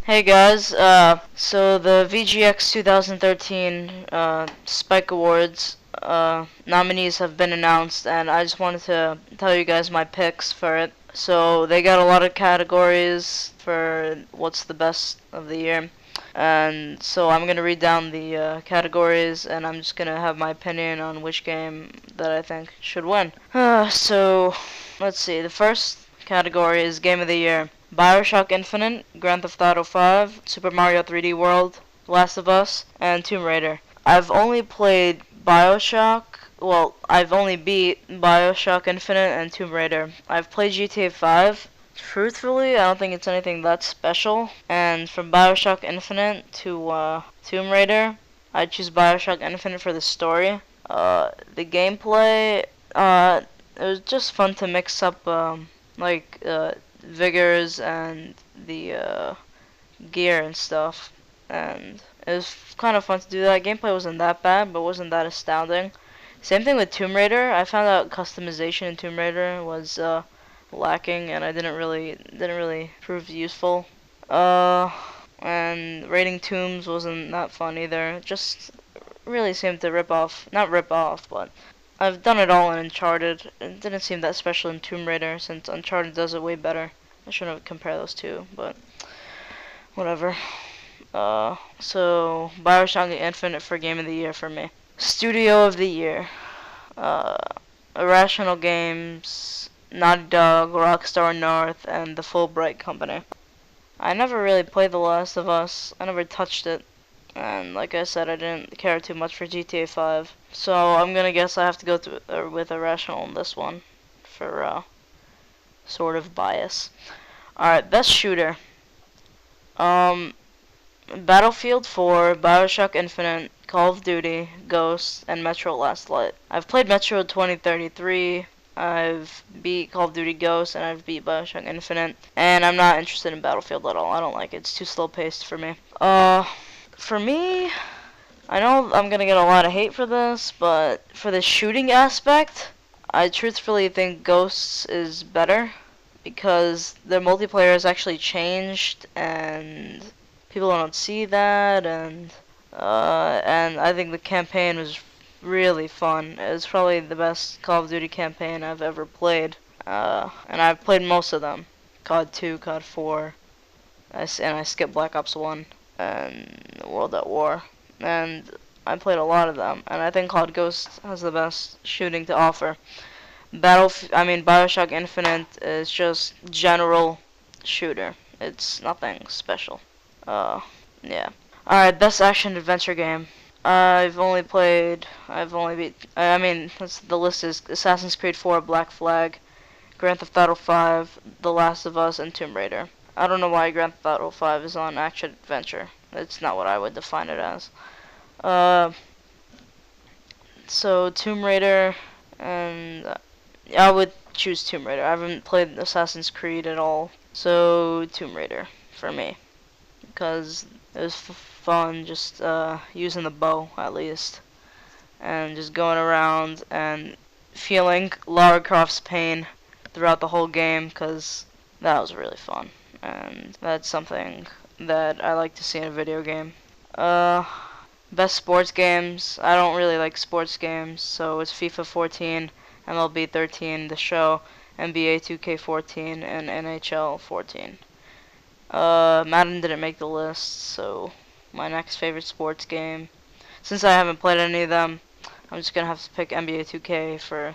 Hey guys, so the VGX 2013 Spike Awards nominees have been announced, and I just wanted to tell you guys my picks for it. So they got a lot of categories for what's the best of the year, and so I'm gonna read down the categories, and I'm just gonna have my opinion on which game that I think should win. So let's see. The first category is Game of the Year. BioShock Infinite, Grand Theft Auto 5, Super Mario 3D World, Last of Us, and Tomb Raider. I've only played BioShock, well, I've only beat BioShock Infinite and Tomb Raider. I've played GTA 5. Truthfully, I don't think it's anything that special. And from BioShock Infinite to Tomb Raider, I'd choose BioShock Infinite for the story. The gameplay, it was just fun to mix up, vigors and the gear and stuff, and it was kind of fun to do that. Gameplay wasn't that bad, but wasn't that astounding. Same thing with Tomb Raider. I found out customization in Tomb Raider was lacking, and I didn't really prove useful. Uh, and raiding tombs wasn't that fun either. Just really seemed to not rip off, but I've done it all in Uncharted. It didn't seem that special in Tomb Raider, since Uncharted does it way better. I shouldn't compare those two, but whatever. So BioShock Infinite for Game of the Year for me. Studio of the Year. Uh, Irrational Games, Naughty Dog, Rockstar North, and the Fulbright Company. I never really played The Last of Us. I never touched it. And like I said, I didn't care too much for GTA 5. So I'm gonna guess I have to go with Irrational on this one for sort of bias. Alright, best shooter. Um, Battlefield 4, BioShock Infinite, Call of Duty, Ghost, and Metro Last Light. I've played Metro 2033, I've beat Call of Duty Ghost, and I've beat BioShock Infinite, and I'm not interested in Battlefield at all. I don't like it. It's too slow paced for me. For me, I know I'm gonna get a lot of hate for this, but for the shooting aspect, I truthfully think Ghosts is better because their multiplayer has actually changed, and people don't see that, and I think the campaign was really fun. It was probably the best Call of Duty campaign I've ever played, and I've played most of them. COD 2, COD 4, and I skipped Black Ops 1 and World at War, and I played a lot of them, and I think COD Ghost has the best shooting to offer. BioShock Infinite is just general shooter. It's nothing special. Uh, yeah. Alright, best action adventure game. I've only beat, the list is Assassin's Creed 4, Black Flag, Grand Theft Auto 5, The Last of Us, and Tomb Raider. I don't know why Grand Theft Auto 5 is on action adventure. It's not what I would define it as. So Tomb Raider, and I would choose Tomb Raider. I haven't played Assassin's Creed at all, so Tomb Raider for me, because it was fun just using the bow at least, and just going around and feeling Lara Croft's pain throughout the whole game, because that was really fun, and that's something that I like to see in a video game. Best sports games. I don't really like sports games, so it's FIFA 14, MLB 13, The Show, NBA 2K14, and NHL 14. Madden didn't make the list, so my next favorite sports game. Since I haven't played any of them, I'm just gonna have to pick NBA 2K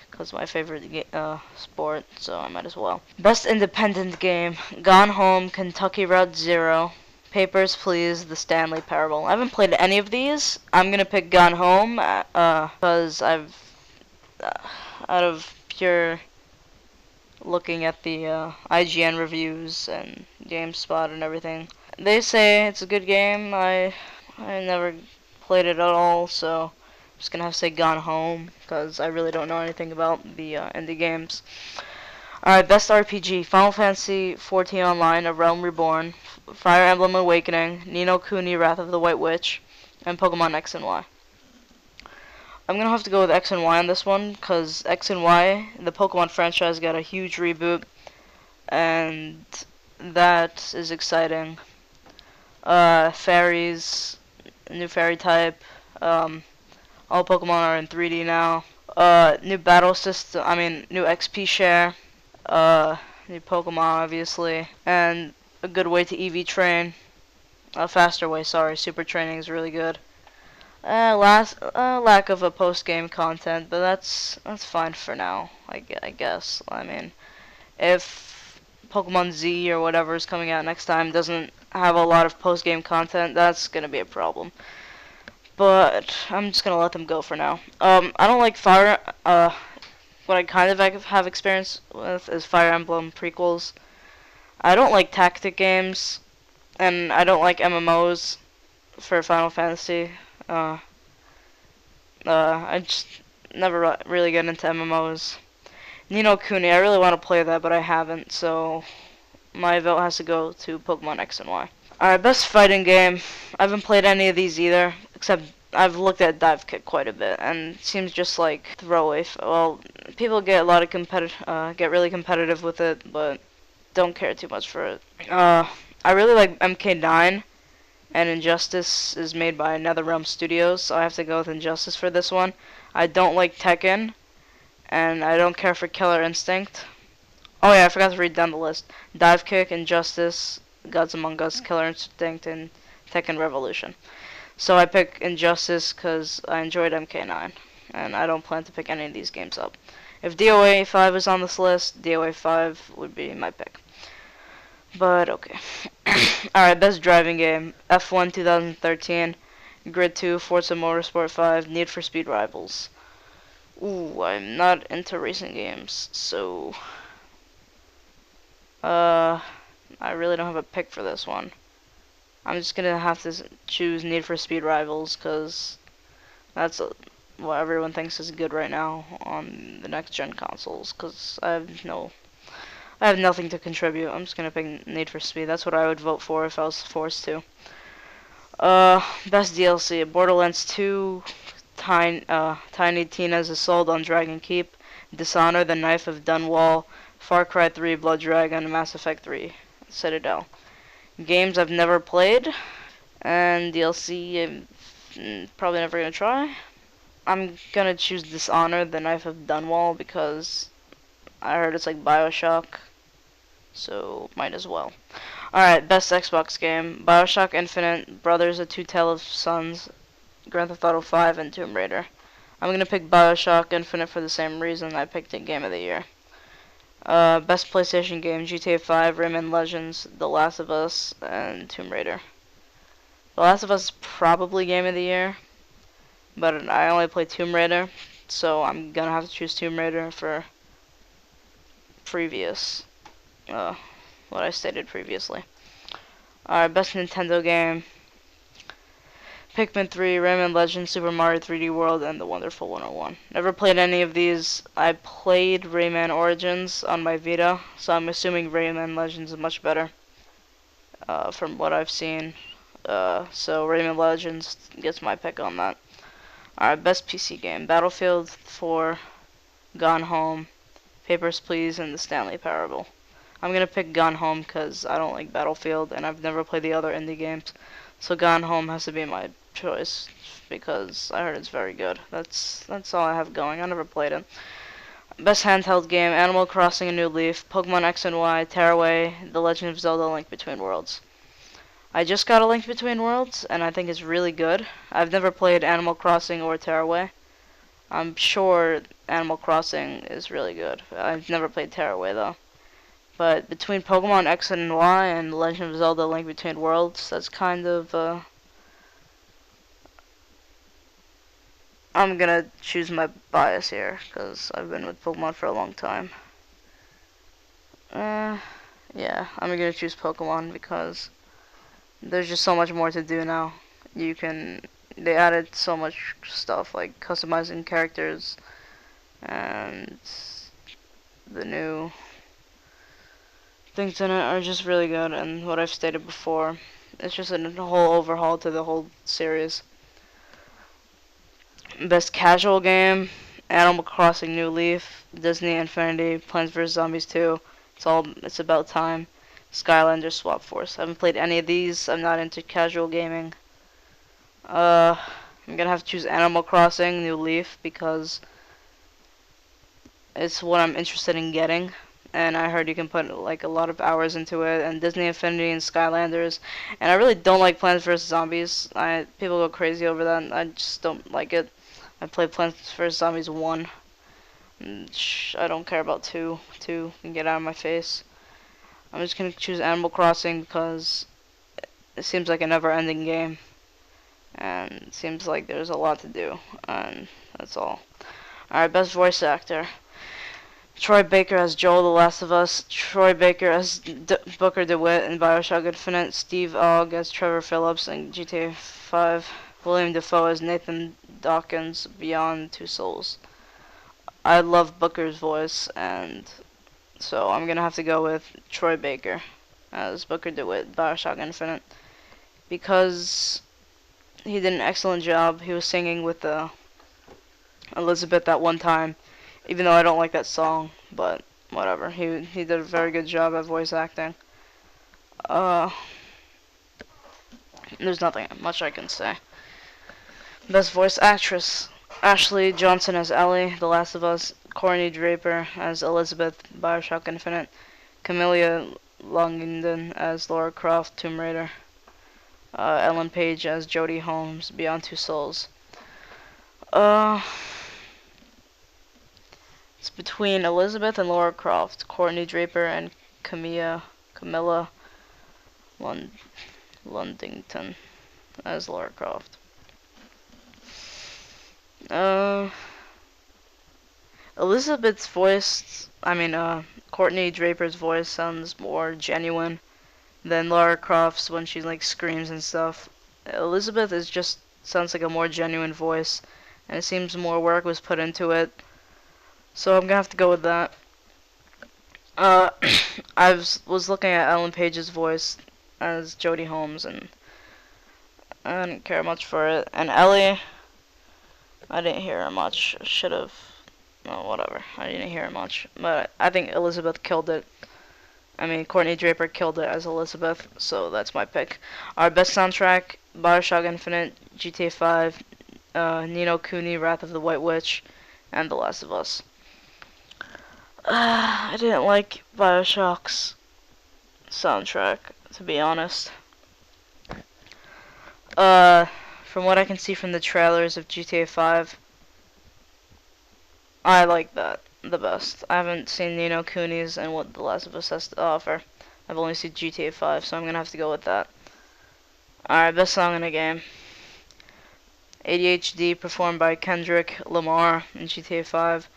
because my favorite sport, so I might as well. Best independent game. Gone Home, Kentucky Route Zero, Papers, Please, The Stanley Parable. I haven't played any of these. I'm gonna pick Gone Home, because out of pure looking at the IGN reviews and GameSpot and everything, they say it's a good game. I never played it at all, so I'm just gonna have to say Gone Home, because I really don't know anything about the indie games. Alright, best RPG. Final Fantasy XIV Online, A Realm Reborn, Fire Emblem Awakening, Ni no Kuni, Wrath of the White Witch, and Pokemon X and Y. I'm gonna have to go with X and Y on this one, because X and Y, the Pokemon franchise, got a huge reboot, and that is exciting. Fairies, new fairy type. Um, all Pokemon are in 3D now. New battle system. I mean, new XP share. Uh, New Pokemon, obviously, and a good way to EV train. A faster way. Sorry, super training is really good. Lack of a post-game content, but that's fine for now. I guess. I mean, if Pokemon Z or whatever is coming out next time doesn't have a lot of post-game content, that's gonna be a problem. But I'm just gonna let them go for now. I don't like Fire. What I kind of have experience with is Fire Emblem prequels. I don't like tactic games, and I don't like MMOs for Final Fantasy. Uh, I just never really get into MMOs. Ni no Kuni, I really want to play that, but I haven't, so my vote has to go to Pokemon X and Y. Alright, best fighting game. I haven't played any of these either, except I've looked at Dive Kick quite a bit, and it seems just like throwaway. Well, people get a lot of get really competitive with it, but don't care too much for it. I really like MK9, and Injustice is made by NetherRealm Studios, so I have to go with Injustice for this one. I don't like Tekken, and I don't care for Killer Instinct. Oh yeah, I forgot to read down the list. Dive Kick, Injustice, Gods Among Us, Killer Instinct, and Tekken Revolution. So I pick Injustice because I enjoyed MK9, and I don't plan to pick any of these games up. If DOA 5 is on this list, DOA 5 would be my pick. But okay. Alright, best driving game. F1 2013, Grid 2, Forza Motorsport 5, Need for Speed Rivals. Ooh, I'm not into racing games, so I really don't have a pick for this one. I'm just gonna have to choose Need for Speed Rivals because that's what everyone thinks is good right now on the next gen consoles. Because I have nothing to contribute. I'm just gonna pick Need for Speed. That's what I would vote for if I was forced to. Best DLC: Borderlands 2, Tiny Tina's Assault on Dragon Keep, Dishonor: The Knife of Dunwall, Far Cry 3: Blood Dragon, and Mass Effect 3: Citadel. Games I've never played, and DLC I'm probably never gonna try. I'm gonna choose Dishonor: The Knife of Dunwall because I heard it's like BioShock, so might as well. Alright, best Xbox game: BioShock Infinite, Brothers: A Two Tale of Sons, Grand Theft Auto 5, and Tomb Raider. I'm gonna pick BioShock Infinite for the same reason I picked it Game of the Year. Best PlayStation game: GTA 5, Rayman Legends, The Last of Us, and Tomb Raider. The Last of Us is probably Game of the Year, but I only played Tomb Raider, so I'm gonna have to choose Tomb Raider for previous, what I stated previously. Alright, best Nintendo game: Pikmin 3, Rayman Legends, Super Mario 3D World, and The Wonderful 101. Never played any of these. I played Rayman Origins on my Vita, so I'm assuming Rayman Legends is much better, from what I've seen. So Rayman Legends gets my pick on that. Alright, best PC game: Battlefield 4, Gone Home, Papers, Please, and The Stanley Parable. I'm gonna pick Gone Home because I don't like Battlefield, and I've never played the other indie games. So Gone Home has to be my choice because I heard it's very good. That's all I have going. I never played it. Best handheld game: Animal Crossing: A New Leaf, Pokemon X and Y, Tearaway, The Legend of Zelda: Link Between Worlds. I just got A Link Between Worlds, and I think it's really good. I've never played Animal Crossing or Tearaway. I'm sure Animal Crossing is really good. I've never played Tearaway though. But between Pokemon X and Y and Legend of Zelda: Link Between Worlds, that's kind of I'm gonna choose my bias here because I've been with Pokemon for a long time. Yeah, I'm gonna choose Pokemon because there's just so much more to do now. They added so much stuff like customizing characters and the new things in it are just really good, and what I've stated before, it's just a whole overhaul to the whole series. Best casual game: Animal Crossing: New Leaf, Disney Infinity, Plants vs Zombies 2. It's About Time, Skylander Swap Force. I haven't played any of these. I'm not into casual gaming. I'm gonna have to choose Animal Crossing New Leaf because it's what I'm interested in getting. And I heard you can put like a lot of hours into it, and Disney Infinity and Skylanders. And I really don't like Plants vs Zombies. People go crazy over that. And I just don't like it. I played Plants vs Zombies 1. I don't care about 2. 2 can get out of my face. I'm just gonna choose Animal Crossing because it seems like a never-ending game, and it seems like there's a lot to do, and that's all. Alright, best voice actor. Troy Baker as Joel The Last of Us, Troy Baker as Booker DeWitt in Bioshock Infinite, Steve Ogg as Trevor Phillips in GTA 5, William Dafoe as Nathan Dawkins Beyond Two Souls. I love Booker's voice, and so I'm gonna have to go with Troy Baker as Booker DeWitt, Bioshock Infinite, because he did an excellent job. He was singing with Elizabeth that one time, even though I don't like that song, but whatever. He did a very good job at voice acting. There's nothing much I can say. Best voice actress: Ashley Johnson as Ellie, The Last of Us, Courtney Draper as Elizabeth, Bioshock Infinite, Camelia Longington as Lara Croft, Tomb Raider, Ellen Page as Jodie Holmes, Beyond Two Souls. It's between Elizabeth and Lara Croft, Courtney Draper and Camilla Lundington as Lara Croft. Elizabeth's voice, Courtney Draper's voice sounds more genuine than Lara Croft's when she like screams and stuff. Elizabeth is just sounds like a more genuine voice, and it seems more work was put into it. So I'm gonna have to go with that. I was looking at Ellen Page's voice as Jodie Holmes, and I didn't care much for it. And Ellie, I didn't hear her much. Should've. No, whatever. I didn't hear her much. But I think Elizabeth killed it. Courtney Draper killed it as Elizabeth, so that's my pick. Our best soundtrack: Bioshock Infinite, GTA 5, Ni no Kuni, Wrath of the White Witch, and The Last of Us. I didn't like Bioshock's soundtrack, to be honest. From what I can see from the trailers of GTA 5, I like that the best. I haven't seen Ni no Kuni's and what The Last of Us has to offer. I've only seen GTA 5, so I'm gonna have to go with that. Alright, best song in the game: ADHD, performed by Kendrick Lamar in GTA 5.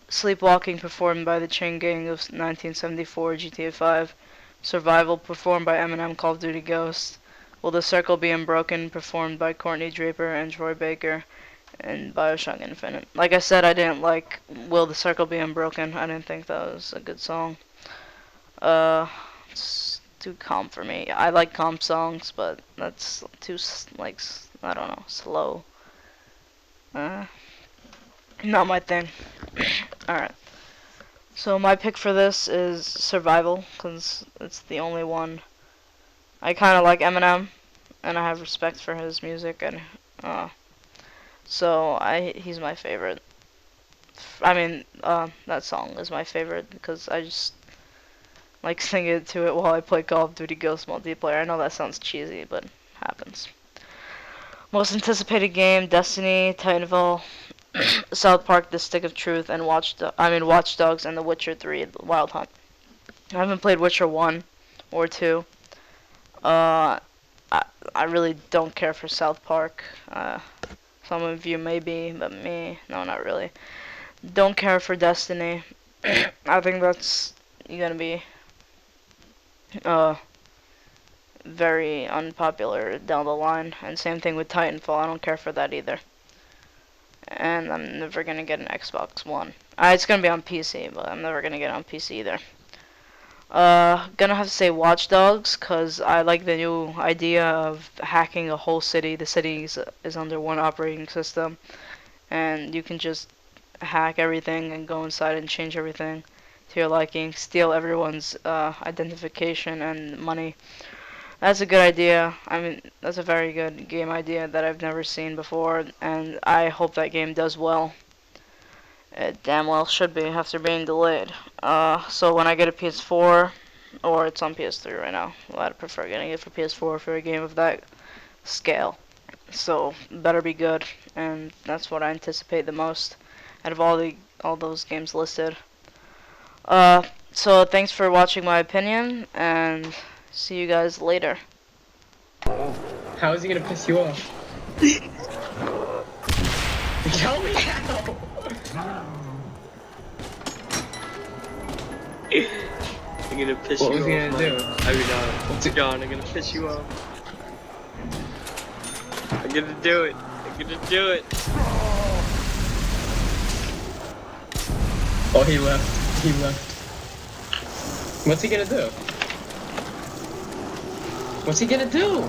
Sleepwalking, performed by the Chain Gang of 1974, GTA 5. Survival, performed by Eminem, Call of Duty Ghost. Will the Circle Be Unbroken, performed by Courtney Draper and Troy Baker in Bioshock Infinite. Like I said, I didn't like Will the Circle Be Unbroken. I didn't think that was a good song. It's too calm for me. I like calm songs, but that's too, like, I don't know, slow. Not my thing. Alright. So my pick for this is Survival, because it's the only one. I kind of like Eminem, and I have respect for his music, and so he's my favorite. That song is my favorite because I just like singing to it while I play Call of Duty Ghost multiplayer. I know that sounds cheesy, but it happens. Most anticipated game: Destiny, Titanfall, South Park: The Stick of Truth, and Watch Dogs and The Witcher 3: The Wild Hunt. I haven't played Witcher 1 or 2. I really don't care for South Park. Some of you may be, but me, no, not really. Don't care for Destiny. I think that's gonna be very unpopular down the line. And same thing with Titanfall. I don't care for that either. And I'm never gonna get an Xbox One. It's gonna be on PC, but I'm never gonna get it on PC either. Gonna have to say Watch Dogs, cause I like the new idea of hacking a whole city. The city is under one operating system, and you can just hack everything and go inside and change everything to to your liking, steal everyone's identification and money. That's a good idea. I mean, that's a very good game idea that I've never seen before, and I hope that game does well. It damn well should be after being delayed. So when I get a PS4, or it's on PS3 right now, well, I'd prefer getting it for PS4 for a game of that scale. So better be good, and that's what I anticipate the most out of all those games listed. So thanks for watching my opinion, and see you guys later. How is he gonna piss you off? Tell me how! I'm gonna piss What you was off. he gonna do? I mean, John, I'm gonna piss you off. I'm gonna do it. I'm gonna do it. Oh, he left. He left. What's he gonna do? What's he gonna do?